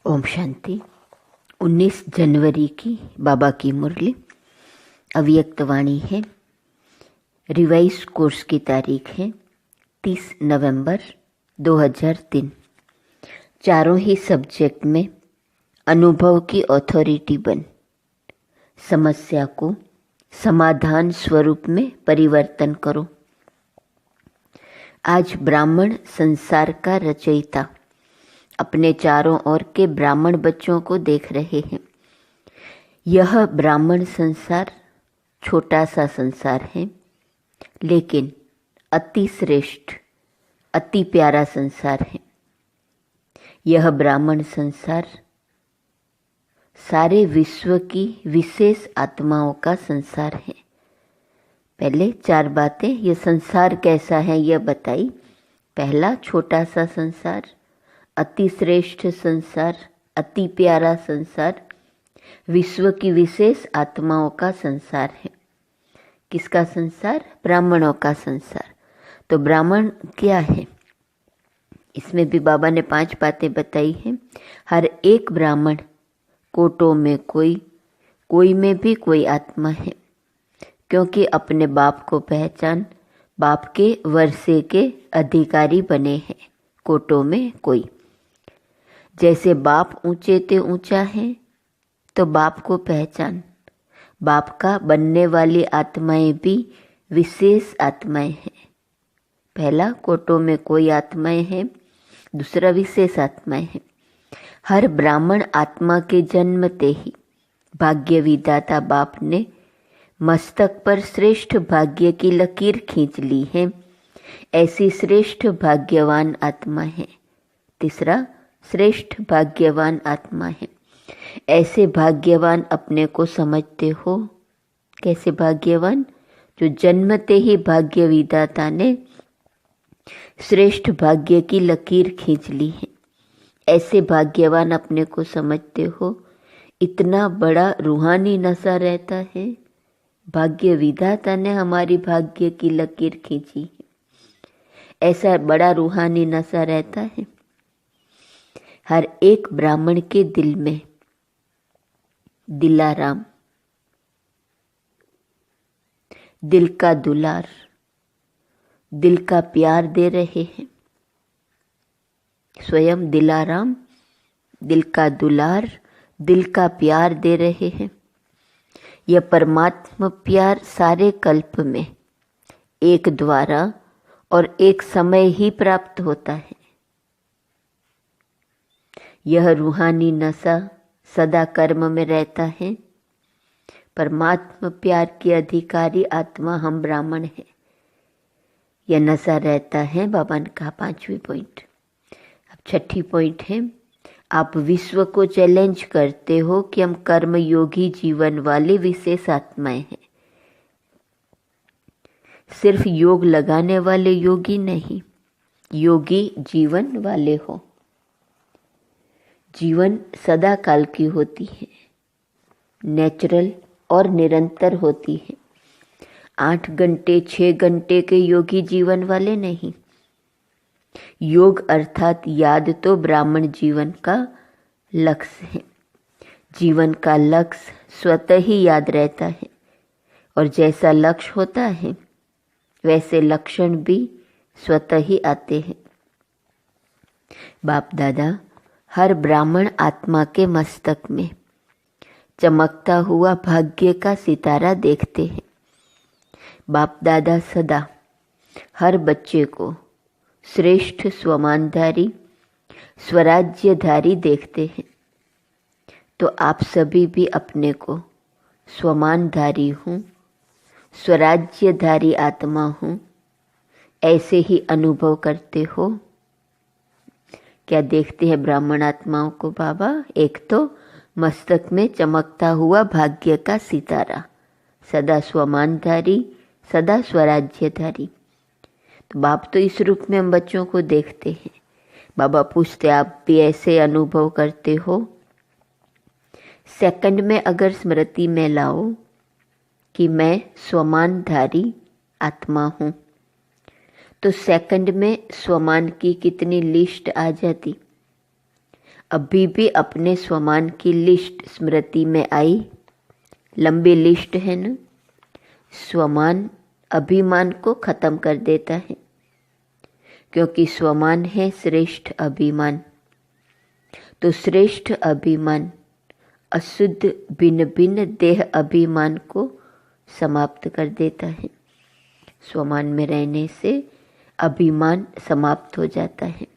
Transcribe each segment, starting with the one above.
ओम शांति। 19 जनवरी की बाबा की मुरली अव्यक्त वाणी है। रिवाइज कोर्स की तारीख है 30 नवंबर 2003। चारों ही सब्जेक्ट में अनुभव की अथॉरिटी बन समस्या को समाधान स्वरूप में परिवर्तन करो। आज ब्राह्मण संसार का रचयिता अपने चारों ओर के ब्राह्मण बच्चों को देख रहे हैं। यह ब्राह्मण संसार छोटा सा संसार है, लेकिन अति श्रेष्ठ अति प्यारा संसार है। यह ब्राह्मण संसार सारे विश्व की विशेष आत्माओं का संसार है। पहले 4 बातें यह संसार कैसा है यह बताई। पहला, छोटा सा संसार, अति श्रेष्ठ संसार, अति प्यारा संसार, विश्व की विशेष आत्माओं का संसार है। किसका संसार? ब्राह्मणों का संसार। तो ब्राह्मण क्या है? इसमें भी बाबा ने 5 बातें बताई हैं। हर एक ब्राह्मण कोटों में कोई में भी कोई आत्मा है, क्योंकि अपने बाप को पहचान बाप के वर्षे के अधिकारी बने हैं। कोटों में कोई, जैसे बाप ऊंचे ते ऊंचा है तो बाप को पहचान। बाप का बनने वाली आत्माएं भी विशेष आत्माएं हैं। पहला, कोटों में कोई आत्माएं हैं। दूसरा, विशेष आत्माएं हैं। हर ब्राह्मण आत्मा के जन्मते ही भाग्य विधाता बाप ने मस्तक पर श्रेष्ठ भाग्य की लकीर खींच ली है। ऐसी श्रेष्ठ भाग्यवान आत्मा है। तीसरा, श्रेष्ठ भाग्यवान आत्मा है। ऐसे भाग्यवान अपने को समझते हो? कैसे भाग्यवान? जो जन्मते ही भाग्य विधाता ने श्रेष्ठ भाग्य की लकीर खींच ली है। ऐसे भाग्यवान अपने को समझते हो? इतना बड़ा रूहानी नशा रहता है। भाग्य विधाता ने हमारी भाग्य की लकीर खींची है, ऐसा बड़ा रूहानी नशा रहता है। हर एक ब्राह्मण के दिल में दिलाराम, दिल का दुलार, दिल का प्यार दे रहे हैं। स्वयं दिलाराम दिल का दुलार, दिल का प्यार दे रहे हैं। यह परमात्मा प्यार सारे कल्प में एक द्वारा और एक समय ही प्राप्त होता है। यह रूहानी नशा सदा कर्म में रहता है। परमात्मा प्यार के अधिकारी आत्मा हम ब्राह्मण हैं। यह नशा रहता है। बाबा ने कहा 5वीं पॉइंट। अब 6ठी पॉइंट है, आप विश्व को चैलेंज करते हो कि हम कर्म योगी जीवन वाले विशेष आत्माएं हैं। सिर्फ योग लगाने वाले योगी नहीं, योगी जीवन वाले हो। जीवन सदा काल की होती है, नेचुरल और निरंतर होती है। 8 घंटे 6 घंटे के योगी जीवन वाले नहीं। योग अर्थात याद तो ब्राह्मण जीवन का लक्ष्य है। जीवन का लक्ष्य स्वतः ही याद रहता है, और जैसा लक्ष्य होता है वैसे लक्षण भी स्वतः ही आते हैं। बाप दादा हर ब्राह्मण आत्मा के मस्तक में चमकता हुआ भाग्य का सितारा देखते हैं। बाप दादा सदा हर बच्चे को श्रेष्ठ स्वमानधारी स्वराज्यधारी देखते हैं। तो आप सभी भी अपने को स्वमानधारी हूँ, स्वराज्यधारी आत्मा हूँ, ऐसे ही अनुभव करते हो? क्या देखते हैं ब्राह्मण आत्माओं को बाबा? एक तो मस्तक में चमकता हुआ भाग्य का सितारा, सदा स्वमानधारी, सदा स्वराज्यधारी। तो बाप तो इस रूप में हम बच्चों को देखते हैं। बाबा पूछते, आप भी ऐसे अनुभव करते हो? सेकंड में अगर स्मृति में लाओ कि मैं स्वमानधारी आत्मा हूँ, तो सेकंड में स्वमान की कितनी लिस्ट आ जाती। अभी भी अपने स्वमान की लिस्ट स्मृति में आई। लंबी लिस्ट है ना। स्वमान अभिमान को खत्म कर देता है, क्योंकि स्वमान है श्रेष्ठ अभिमान। तो श्रेष्ठ अभिमान अशुद्ध भिन्न भिन्न देह अभिमान को समाप्त कर देता है। स्वमान में रहने से अभिमान समाप्त हो जाता है।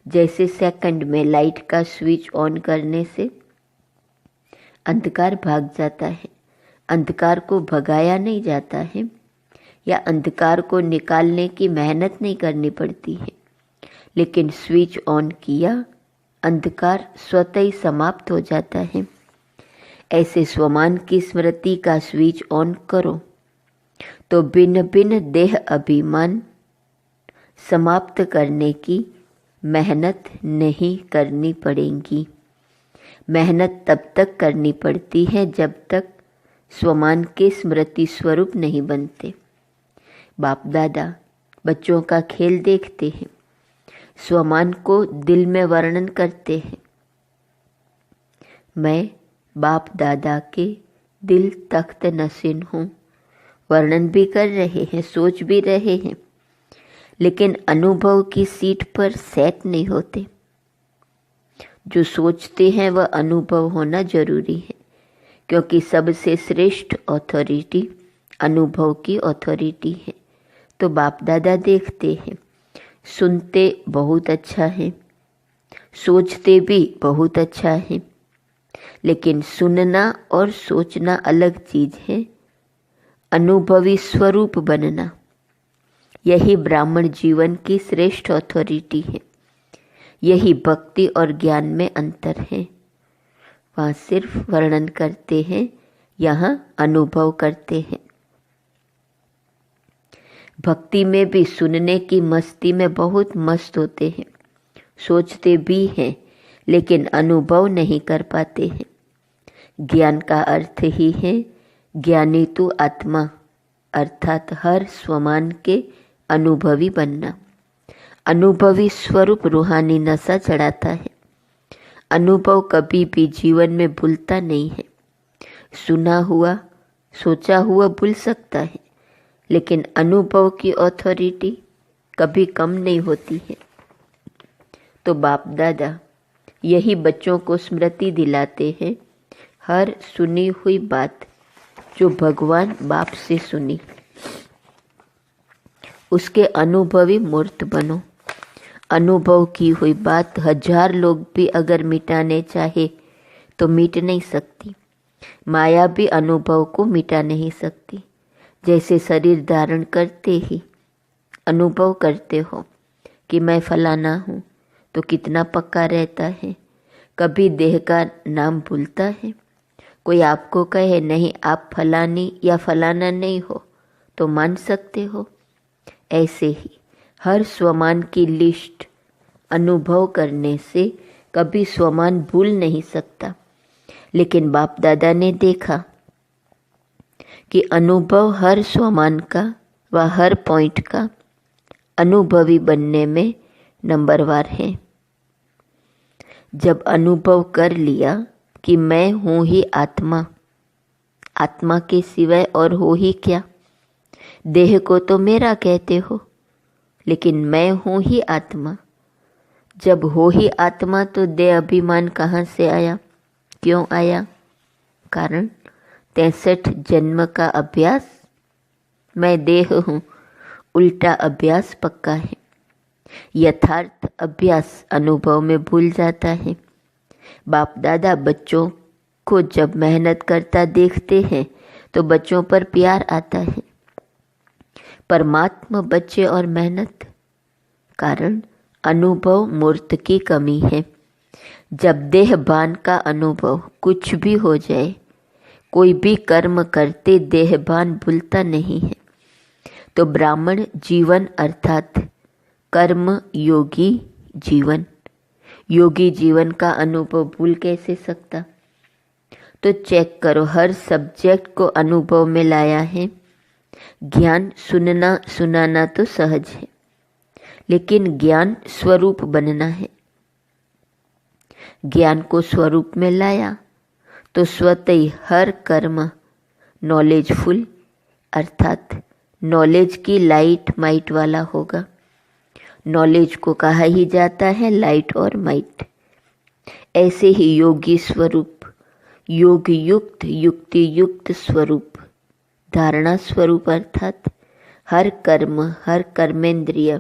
जैसे सेकंड में लाइट का स्विच ऑन करने से अंधकार भाग जाता है। अंधकार को भगाया नहीं जाता है या अंधकार को निकालने की मेहनत नहीं करनी पड़ती है, लेकिन स्विच ऑन किया, अंधकार स्वतः ही समाप्त हो जाता है। ऐसे स्वमान की स्मृति का स्विच ऑन करो तो भिन्न भिन्न देह अभिमान समाप्त करने की मेहनत नहीं करनी पड़ेगी। मेहनत तब तक करनी पड़ती है जब तक स्वमान के स्मृति स्वरूप नहीं बनते। बाप दादा बच्चों का खेल देखते हैं, स्वमान को दिल में वर्णन करते हैं। मैं बाप दादा के दिल तख्त नशीन हूँ, वर्णन भी कर रहे हैं, सोच भी रहे हैं, लेकिन अनुभव की सीट पर सेट नहीं होते। जो सोचते हैं वह अनुभव होना जरूरी है, क्योंकि सबसे श्रेष्ठ अथॉरिटी अनुभव की अथॉरिटी है। तो बाप दादा देखते हैं, सुनते बहुत अच्छा है, सोचते भी बहुत अच्छा है, लेकिन सुनना और सोचना अलग चीज है। अनुभवी स्वरूप बनना, यही ब्राह्मण जीवन की श्रेष्ठ अथॉरिटी है। यही भक्ति और ज्ञान में अंतर है। वहाँ सिर्फ वर्णन करते हैं, यहाँ अनुभव करते हैं। भक्ति में भी सुनने की मस्ती में बहुत मस्त होते हैं, सोचते भी हैं, लेकिन अनुभव नहीं कर पाते हैं। ज्ञान का अर्थ ही है ज्ञानी तु आत्मा, अर्थात हर स्वमान के अनुभवी बनना। अनुभवी स्वरूप रूहानी नशा चढ़ाता है। अनुभव कभी भी जीवन में भूलता नहीं है। सुना हुआ सोचा हुआ भूल सकता है, लेकिन अनुभव की अथॉरिटी कभी कम नहीं होती है। तो बाप दादा यही बच्चों को स्मृति दिलाते हैं, हर सुनी हुई बात जो भगवान बाप से सुनी उसके अनुभवी मूर्त बनो। अनुभव की हुई बात 1000 लोग भी अगर मिटाने चाहे तो मिट नहीं सकती। माया भी अनुभव को मिटा नहीं सकती। जैसे शरीर धारण करते ही अनुभव करते हो कि मैं फलाना हूँ, तो कितना पक्का रहता है। कभी देह का नाम भूलता है। कोई आपको कहे नहीं आप फलानी या फलाना नहीं हो, तो मान सकते हो। ऐसे ही हर स्वमान की लिस्ट अनुभव करने से कभी स्वमान भूल नहीं सकता। लेकिन बाप दादा ने देखा कि अनुभव हर स्वमान का व हर पॉइंट का अनुभवी बनने में नंबरवार है। जब अनुभव कर लिया कि मैं हूँ ही आत्मा, आत्मा के सिवाय और हो ही क्या। देह को तो मेरा कहते हो, लेकिन मैं हूँ ही आत्मा। जब हो ही आत्मा तो देह अभिमान कहाँ से आया, क्यों आया? कारण 63 जन्म का अभ्यास। मैं देह हूँ, उल्टा अभ्यास पक्का है। यथार्थ अभ्यास अनुभव में भूल जाता है। बाप दादा बच्चों को जब मेहनत करता देखते हैं तो बच्चों पर प्यार आता है। परमात्मा बच्चे और मेहनत, कारण अनुभव मूर्त की कमी है। जब देह भान का अनुभव कुछ भी हो जाए, कोई भी कर्म करते देह भान भूलता नहीं है, तो ब्राह्मण जीवन अर्थात कर्म योगी जीवन, योगी जीवन का अनुभव भूल कैसे सकता? तो चेक करो, हर सब्जेक्ट को अनुभव में लाया है। ज्ञान सुनना सुनाना तो सहज है, लेकिन ज्ञान स्वरूप बनना है। ज्ञान को स्वरूप में लाया तो स्वतः ही हर कर्म नॉलेजफुल अर्थात नॉलेज की लाइट माइट वाला होगा। नॉलेज को कहा ही जाता है लाइट और माइट। ऐसे ही योगी स्वरूप, योग युक्त, युक्ति युक्त स्वरूप, धारणा स्वरूप अर्थात हर कर्म, हर कर्मेंद्रिय,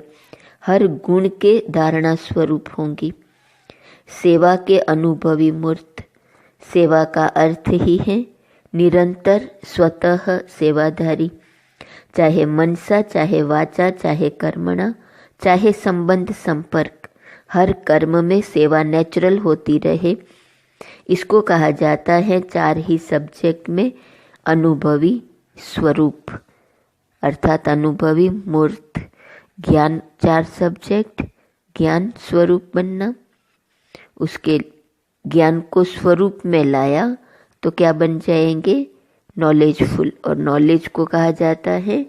हर गुण के धारणा स्वरूप होंगी। सेवा के अनुभवी मूर्त। सेवा का अर्थ ही है निरंतर स्वतः सेवाधारी, चाहे मनसा, चाहे वाचा, चाहे कर्मणा, चाहे संबंध संपर्क, हर कर्म में सेवा नेचुरल होती रहे। इसको कहा जाता है 4 ही सब्जेक्ट में अनुभवी स्वरूप अर्थात अनुभवी मूर्त। ज्ञान 4 सब्जेक्ट, ज्ञान स्वरूप बनना, उसके ज्ञान को स्वरूप में लाया तो क्या बन जाएंगे? नॉलेजफुल। और नॉलेज को कहा जाता है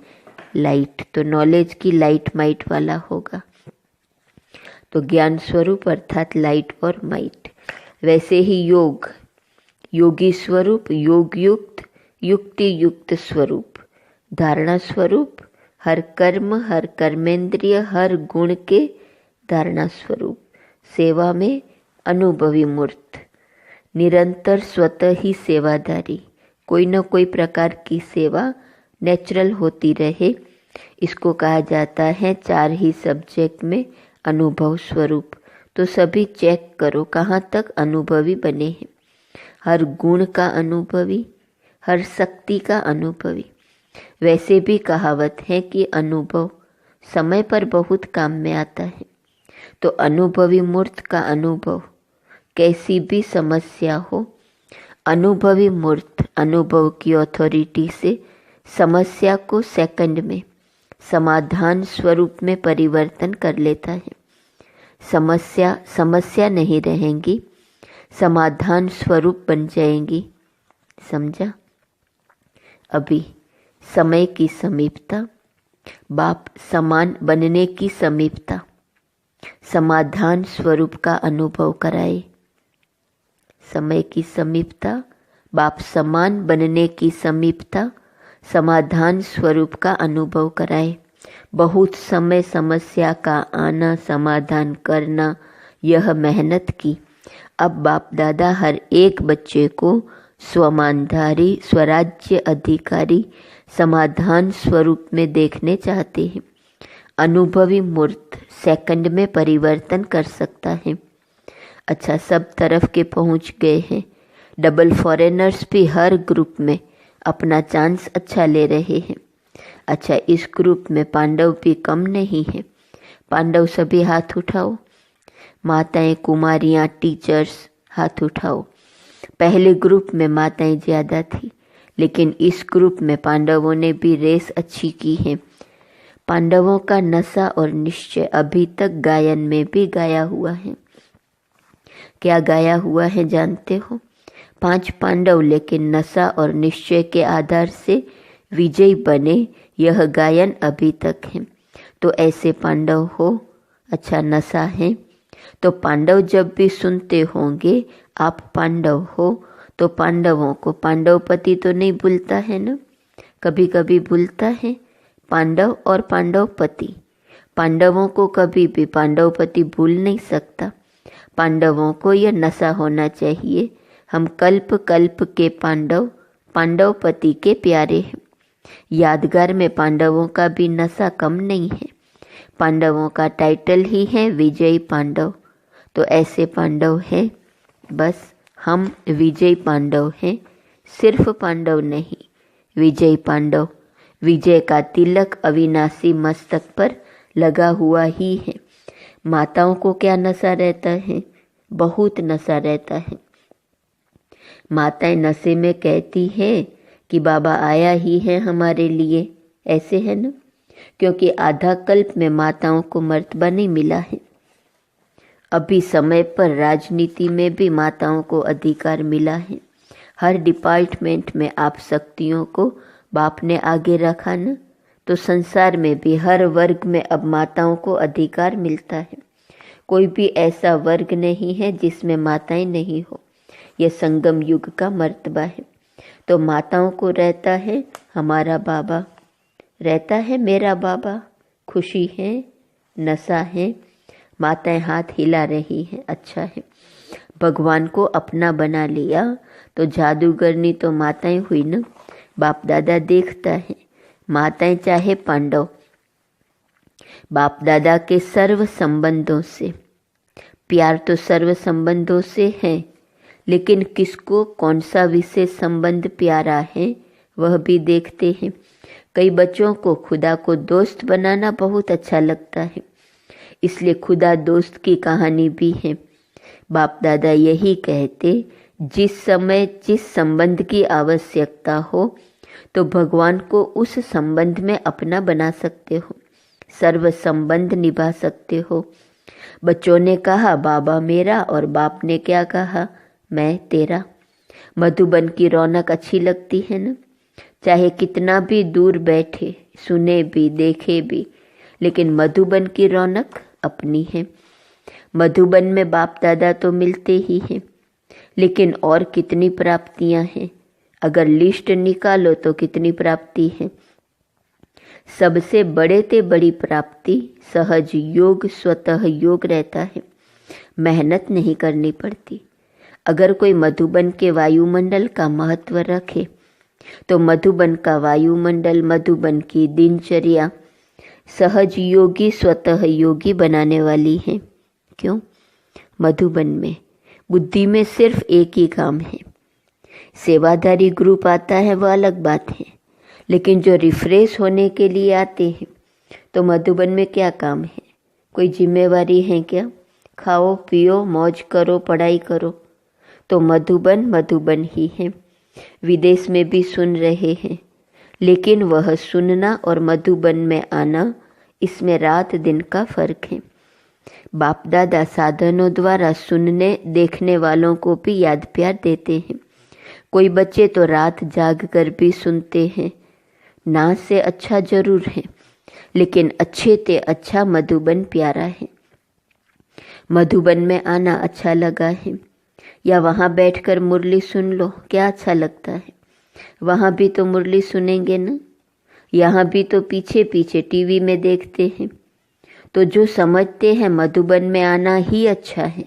लाइट, तो नॉलेज की लाइट माइट वाला होगा। तो ज्ञान स्वरूप अर्थात लाइट और माइट। वैसे ही योग, योगी स्वरूप, योग युक्त, युक्ति युक्त स्वरूप, धारणा स्वरूप, हर कर्म, हर कर्मेंद्रिय, हर गुण के धारणा स्वरूप। सेवा में अनुभवी मूर्त, निरंतर स्वतः ही सेवाधारी, कोई न कोई प्रकार की सेवा नेचुरल होती रहे। इसको कहा जाता है 4 ही सब्जेक्ट में अनुभव स्वरूप। तो सभी चेक करो कहाँ तक अनुभवी बने हैं। हर गुण का अनुभवी, हर शक्ति का अनुभवी। वैसे भी कहावत है कि अनुभव समय पर बहुत काम में आता है। तो अनुभवी मूर्त का अनुभव, कैसी भी समस्या हो, अनुभवी मूर्त अनुभव की अथॉरिटी से समस्या को सेकंड में समाधान स्वरूप में परिवर्तन कर लेता है। समस्या नहीं रहेंगी, समाधान स्वरूप बन जाएंगी। समझा? अभी समय की समीपता, बाप समान बनने की समीपता, समाधान स्वरूप का अनुभव कराए। समय की समीपता, बाप समान बनने की समीपता, समाधान स्वरूप का अनुभव कराए। बहुत समय समस्या का आना, समाधान करना, यह मेहनत की। अब बाप दादा हर एक बच्चे को स्वमानधारी, स्वराज्य अधिकारी, समाधान स्वरूप में देखने चाहते हैं। अनुभवी मूर्त सेकंड में परिवर्तन कर सकता है। अच्छा, सब तरफ के पहुंच गए हैं। डबल फॉरेनर्स भी हर ग्रुप में अपना चांस अच्छा ले रहे हैं। अच्छा, इस ग्रुप में पांडव भी कम नहीं है। पांडव सभी हाथ उठाओ। माताएं, कुमारियां, टीचर्स हाथ उठाओ। पहले ग्रुप में माताएं ज़्यादा थी, लेकिन इस ग्रुप में पांडवों ने भी रेस अच्छी की है। पांडवों का नशा और निश्चय अभी तक गायन में भी गाया हुआ है। क्या गाया हुआ है जानते हो? 5 पांडव लेकिन नशा और निश्चय के आधार से विजयी बने, यह गायन अभी तक है। तो ऐसे पांडव हो, अच्छा नशा है, तो पांडव जब भी सुनते होंगे आप पांडव हो, तो पांडवों को पांडवपति तो नहीं भूलता है ना? कभी कभी भूलता है पांडव और पांडवपति। पांडवों को कभी भी पांडवपति भूल नहीं सकता। पांडवों को यह नशा होना चाहिए, हम कल्प कल्प के पांडव, पांडवपति के प्यारे हैं। यादगार में पांडवों का भी नशा कम नहीं है। पांडवों का टाइटल ही है विजयी पांडव। तो ऐसे पांडव हैं, बस हम विजयी पांडव हैं, सिर्फ पांडव नहीं, विजयी पांडव। विजय का तिलक अविनाशी मस्तक पर लगा हुआ ही है। माताओं को क्या नशा रहता है? बहुत नशा रहता है। माताएं नशे में कहती है कि बाबा आया ही है हमारे लिए, ऐसे है ना? क्योंकि आधा कल्प में माताओं को मर्तबा नहीं मिला है। अभी समय पर राजनीति में भी माताओं को अधिकार मिला है। हर डिपार्टमेंट में आप शक्तियों को बाप ने आगे रखा ना, तो संसार में भी हर वर्ग में अब माताओं को अधिकार मिलता है। कोई भी ऐसा वर्ग नहीं है जिसमें माताएं नहीं हो। यह संगम युग का मर्तबा है। तो माताओं को रहता है हमारा बाबा, रहता है मेरा बाबा, खुशी है, नशा है, माताएं हाथ हिला रही हैं, अच्छा है। भगवान को अपना बना लिया तो जादूगरनी तो माताएं हुई ना। बाप दादा देखता है, माताएं चाहे पांडव, बाप दादा के सर्व संबंधों से प्यार तो सर्व संबंधों से है, लेकिन किसको कौन सा विशेष संबंध प्यारा है वह भी देखते हैं। कई बच्चों को खुदा को दोस्त बनाना बहुत अच्छा लगता है, इसलिए खुदा दोस्त की कहानी भी है। बाप दादा यही कहते, जिस समय जिस संबंध की आवश्यकता हो तो भगवान को उस संबंध में अपना बना सकते हो, सर्व संबंध निभा सकते हो। बच्चों ने कहा बाबा मेरा, और बाप ने क्या कहा, मैं तेरा। मधुबन की रौनक अच्छी लगती है ना, चाहे कितना भी दूर बैठे, सुने भी देखे भी, लेकिन मधुबन की रौनक अपनी है। मधुबन में बाप दादा तो मिलते ही हैं, लेकिन और कितनी प्राप्तियां हैं। अगर लिस्ट निकालो तो कितनी प्राप्ति है। सबसे बड़े ते बड़ी प्राप्ति सहज योग, स्वतः योग रहता है, मेहनत नहीं करनी पड़ती। अगर कोई मधुबन के वायुमंडल का महत्व रखे तो मधुबन का वायुमंडल, मधुबन की दिनचर्या सहज योगी, स्वतः योगी बनाने वाली है। क्यों? मधुबन में बुद्धि में सिर्फ एक ही काम है। सेवाधारी ग्रुप आता है वह अलग बात है, लेकिन जो रिफ्रेश होने के लिए आते हैं तो मधुबन में क्या काम है? कोई जिम्मेवारी है क्या? खाओ पियो मौज करो पढ़ाई करो। तो मधुबन मधुबन ही है। विदेश में भी सुन रहे हैं, लेकिन वह सुनना और मधुबन में आना, इसमें रात दिन का फर्क है। बाप दादा साधनों द्वारा सुनने देखने वालों को भी याद प्यार देते हैं। कोई बच्चे तो रात जाग कर भी सुनते हैं। ना से अच्छा जरूर है, लेकिन अच्छे ते अच्छा मधुबन प्यारा है। मधुबन में आना अच्छा लगा है, या वहाँ बैठकर मुरली सुन लो, क्या अच्छा लगता है। वहाँ भी तो मुरली सुनेंगे ना, यहाँ भी तो पीछे पीछे टीवी में देखते हैं। तो जो समझते हैं मधुबन में आना ही अच्छा है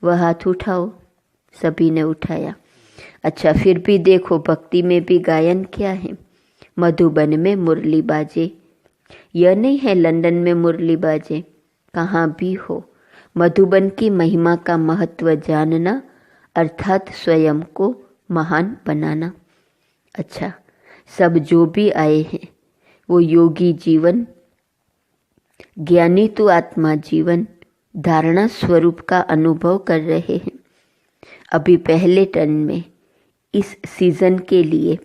वह हाथ उठाओ। सभी ने उठाया। अच्छा, फिर भी देखो भक्ति में भी गायन क्या है। मधुबन में मुरली बाजे, यह नहीं है लंदन में मुरली बाजे, कहाँ भी हो। मधुबन की महिमा का महत्व जानना अर्थात स्वयं को महान बनाना। अच्छा, सब जो भी आए हैं वो योगी जीवन, ज्ञानी तो आत्मा जीवन धारणा स्वरूप का अनुभव कर रहे हैं। अभी पहले टर्न में इस सीजन के लिए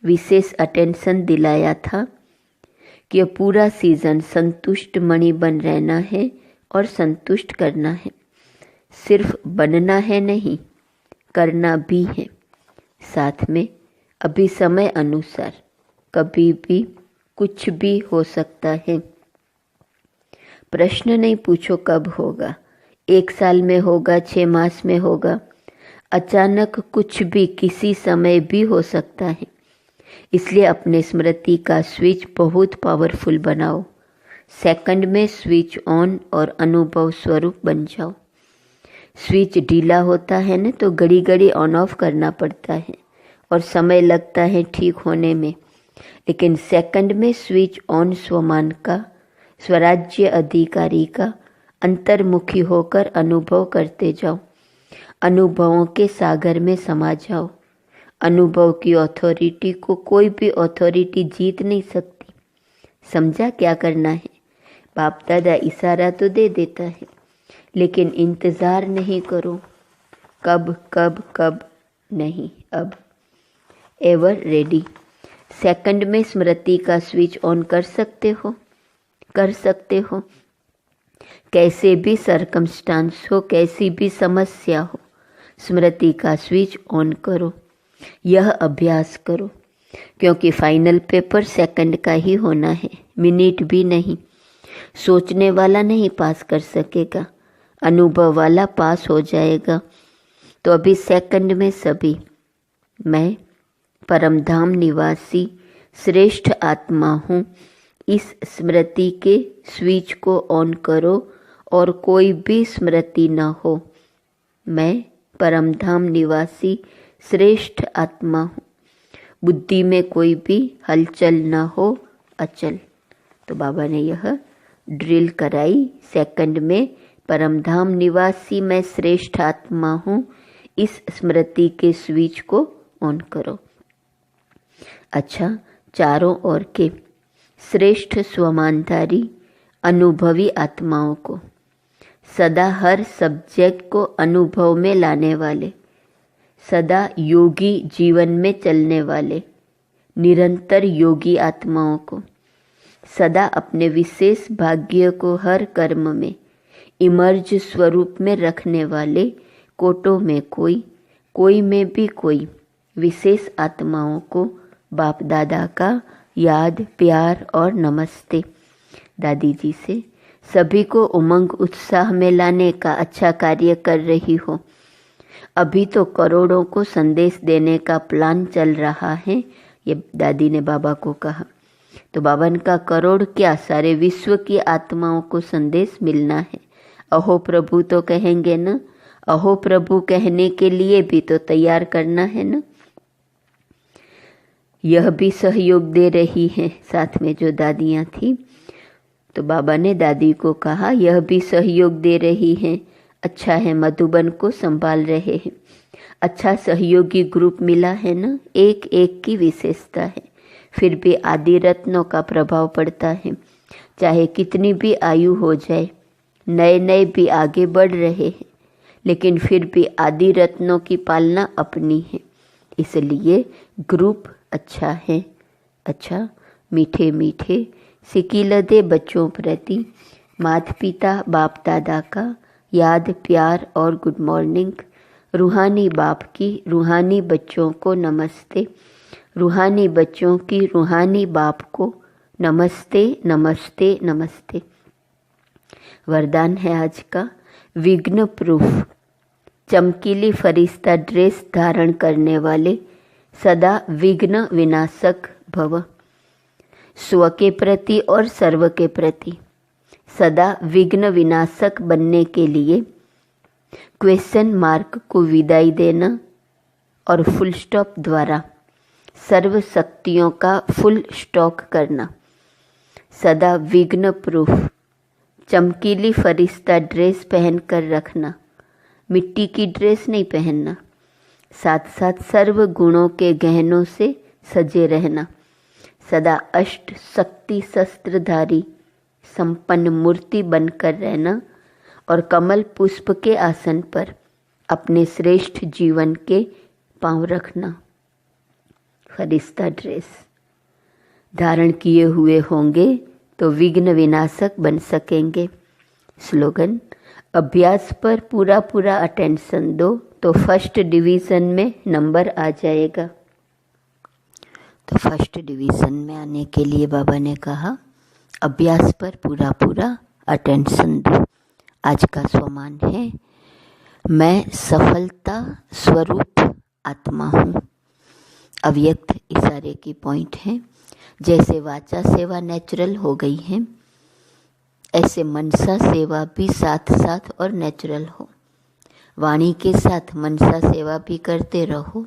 विशेष अटेंशन दिलाया था कि यह पूरा सीजन संतुष्ट मणि बन रहना है और संतुष्ट करना है। सिर्फ बनना है नहीं, करना भी है। साथ में अभी समय अनुसार कभी भी कुछ भी हो सकता है। प्रश्न नहीं पूछो कब होगा, 1 साल में होगा, 6 मास में होगा, अचानक कुछ भी किसी समय भी हो सकता है। इसलिए अपने स्मृति का स्विच बहुत पावरफुल बनाओ। सेकंड में स्विच ऑन और अनुभव स्वरूप बन जाओ। स्विच ढीला होता है ना तो घड़ी घड़ी ऑन ऑफ करना पड़ता है और समय लगता है ठीक होने में, लेकिन सेकंड में स्विच ऑन स्वमान का, स्वराज्य अधिकारी का अंतर्मुखी होकर अनुभव करते जाओ। अनुभवों के सागर में समा जाओ। अनुभव की अथॉरिटी को कोई भी अथॉरिटी जीत नहीं सकती। समझा क्या करना है? बाप दादा इशारा तो दे देता है, लेकिन इंतज़ार नहीं करो। कब कब कब नहीं, अब एवर रेडी। सेकंड में स्मृति का स्विच ऑन कर सकते हो, कर सकते हो। कैसे भी सरकमस्टांस हो, कैसी भी समस्या हो, स्मृति का स्विच ऑन करो। यह अभ्यास करो, क्योंकि फाइनल पेपर सेकंड का ही होना है, मिनट भी नहीं। सोचने वाला नहीं पास कर सकेगा, अनुभव वाला पास हो जाएगा। तो अभी सेकंड में सभी, मैं परमधाम निवासी श्रेष्ठ आत्मा हूँ, इस स्मृति के स्विच को ऑन करो और कोई भी स्मृति न हो। मैं परमधाम निवासी श्रेष्ठ आत्मा हूँ, बुद्धि में कोई भी हलचल न हो, अचल। तो बाबा ने यह ड्रिल कराई सेकंड में, परमधाम निवासी मैं श्रेष्ठ आत्मा हूँ, इस स्मृति के स्विच को ऑन करो। अच्छा, चारों ओर के श्रेष्ठ स्वमानधारी अनुभवी आत्माओं को, सदा हर सब्जेक्ट को अनुभव में लाने वाले, सदा योगी जीवन में चलने वाले निरंतर योगी आत्माओं को, सदा अपने विशेष भाग्य को हर कर्म में इमर्ज स्वरूप में रखने वाले कोटों में कोई में भी कोई विशेष आत्माओं को बाप दादा का याद, प्यार और नमस्ते। दादी जी से सभी को उमंग उत्साह में लाने का अच्छा कार्य कर रही हो। अभी तो करोड़ों को संदेश देने का प्लान चल रहा है, ये दादी ने बाबा को कहा। तो बावन का करोड़ क्या, सारे विश्व की आत्माओं को संदेश मिलना है। अहो प्रभु तो कहेंगे ना, अहो प्रभु कहने के लिए भी तो तैयार करना है ना। यह भी सहयोग दे रही हैं, साथ में जो दादियाँ थी। तो बाबा ने दादी को कहा, यह भी सहयोग दे रही हैं, अच्छा है, मधुबन को संभाल रहे हैं। अच्छा सहयोगी ग्रुप मिला है ना, एक एक की विशेषता है, फिर भी आदि रत्नों का प्रभाव पड़ता है। चाहे कितनी भी आयु हो जाए, नए नए भी आगे बढ़ रहे हैं, लेकिन फिर भी आदि रत्नों की पालना अपनी है, इसलिए ग्रुप अच्छा है। अच्छा, मीठे मीठे सिकीलदे बच्चों प्रति माता पिता बाप दादा का याद, प्यार और गुड मॉर्निंग। रूहानी बाप की रूहानी बच्चों को नमस्ते, रूहानी बच्चों की रूहानी बाप को नमस्ते नमस्ते नमस्ते। वरदान है आज का, विघ्न प्रूफ चमकीली फरिश्ता ड्रेस धारण करने वाले सदा विघ्न विनाशक भव। स्व के प्रति और सर्व के प्रति सदा विघ्न विनाशक बनने के लिए क्वेश्चन मार्क को विदाई देना और फुल स्टॉप द्वारा सर्व शक्तियों का फुल स्टॉक करना। सदा विघ्न प्रूफ चमकीली फरिश्ता ड्रेस पहन कर रखना, मिट्टी की ड्रेस नहीं पहनना। साथ साथ सर्व गुणों के गहनों से सजे रहना। सदा अष्ट शक्ति शस्त्रधारी संपन्न मूर्ति बनकर रहना और कमल पुष्प के आसन पर अपने श्रेष्ठ जीवन के पांव रखना। फरिश्ता ड्रेस धारण किए हुए होंगे तो विघ्न विनाशक बन सकेंगे। स्लोगन, अभ्यास पर पूरा पूरा अटेंशन दो तो फर्स्ट डिवीज़न में नंबर आ जाएगा। तो फर्स्ट डिवीज़न में आने के लिए बाबा ने कहा, अभ्यास पर पूरा पूरा अटेंशन दो। आज का स्वमान है, मैं सफलता स्वरूप आत्मा हूँ। अव्यक्त इशारे की पॉइंट है। जैसे वाचा सेवा नेचुरल हो गई है, ऐसे मनसा सेवा भी साथ साथ और नेचुरल हो। वाणी के साथ मनसा सेवा भी करते रहो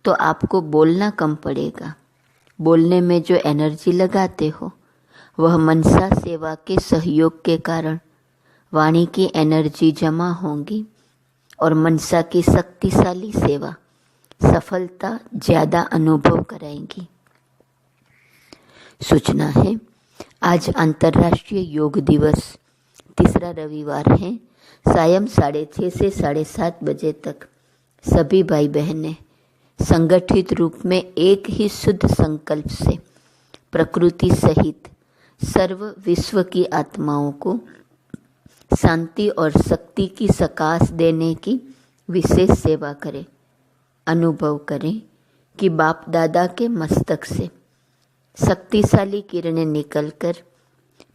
तो आपको बोलना कम पड़ेगा। बोलने में जो एनर्जी लगाते हो वह मनसा सेवा के सहयोग के कारण वाणी की एनर्जी जमा होगी और मनसा की शक्तिशाली सेवा सफलता ज़्यादा अनुभव कराएंगी। सूचना है, आज अंतर्राष्ट्रीय योग दिवस, तीसरा रविवार है। सायं 6:30 से 7:30 बजे तक सभी भाई बहनें संगठित रूप में एक ही शुद्ध संकल्प से प्रकृति सहित सर्व विश्व की आत्माओं को शांति और शक्ति की सकाश देने की विशेष सेवा करें। अनुभव करें कि बाप दादा के मस्तक से शक्तिशाली किरणें निकलकर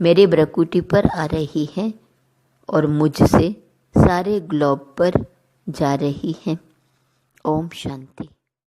मेरे भ्रकुटी पर आ रही हैं और मुझसे सारे ग्लोब पर जा रही हैं। ओम शांति।